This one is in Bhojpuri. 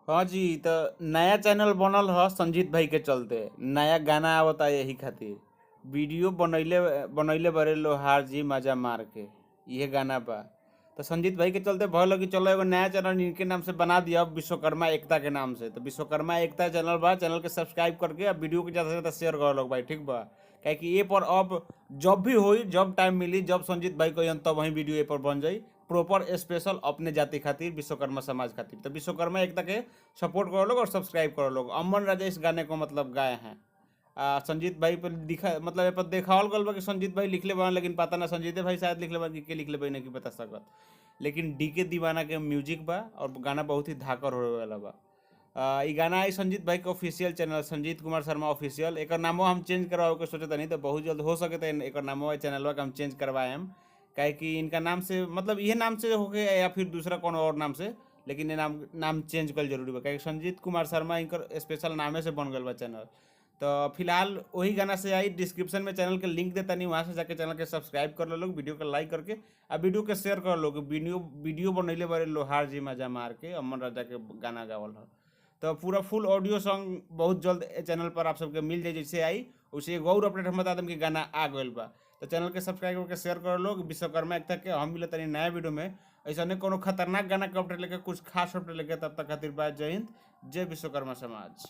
हाँ जी, तो नया चैनल बनल ह संजीत भाई के चलते। नया गाना आवता यही खातिर। वीडियो बनैले बनैले बड़े लोहार जी मजा मार के। इहे गाना बा। तो संजीत भाई के चलते भल कि चलो एगो नया चैनल इनके नाम से बना दिया अब विश्वकर्मा एकता के नाम से। तो विश्वकर्मा एकता चैनल बा, चैनल के सब्सक्राइब करके अब वीडियो के ज़्यादा से ज़्यादा शेयर कर लोग भाई, ठीक बा। क्या कि ये पर अब जब भी होई, जब टाइम मिली, जब संजीत भाई को तब वही वीडियो ये पर बन जाई प्रॉपर स्पेशल अपने जाति खातिर, विश्वकर्मा समाज खातिर। तो विश्वकर्मा एकता के सपोर्ट करो लोग और सब्सक्राइब करो लोग। अमन राजा इस गाने को मतलब गाए हैं। संजीत भाई पर दिखा मतलब ये पर देखावल गल बा कि संजीत भाई लिखले बा, लेकिन पता ना संजीत भाई शायद लिखले बा कि के लिखले बा नहीं बता सकत। लेकिन डी के दीवाना के म्यूजिक बा और गाना बहुत ही धाकर होवे वाला बा। ई गाना आई संजीत भाई के official channel Sanjeet Kumar Sharma official. एक नामो हम चेंज करवाओ के सोचे नहीं, तो बहुत जल्द हो सके तो एक नामो चैनल का हम चेंज करवाए हम। काहे कि इनका नाम से मतलब ये नाम से हो गया या फिर दूसरा कोनो और नाम से, लेकिन ये नाम चेंज कर जरूरी बा। काहे कि संजीत कुमार शर्मा इनकर स्पेशल नामे से बन गल बा चैनल। तो फिलहाल वही गाना से आई, डिस्क्रिप्शन में चैनल के लिंक देता नहीं, वहाँ से जाके चैनल के सब्सक्राइब कर लो लोग, वीडियो को लाइक करके और वीडियो के शेयर कर लो। वीडियो बनैले बड़े लोहार जी मजा मार के अमन राजा के गाना गावल है। तो पूरा फुल ऑडियो सॉन्ग बहुत जल्द चैनल पर आप सबके मिल जाए। जैसे आई उसे एक और अपडेट हम बता दें कि गाना आ गल बा। तो चैनल के सब्सक्राइब करके शेयर कर लोग। विश्वकर्मा एकता के हम मिले तनी नया वीडियो में ऐसा नहीं कोनो खतरनाक गाना के अपडेट लेके, कुछ खास अपडेट लेके। तब तक खातिर बाय, जय हिंद, जय विश्वकर्मा समाज।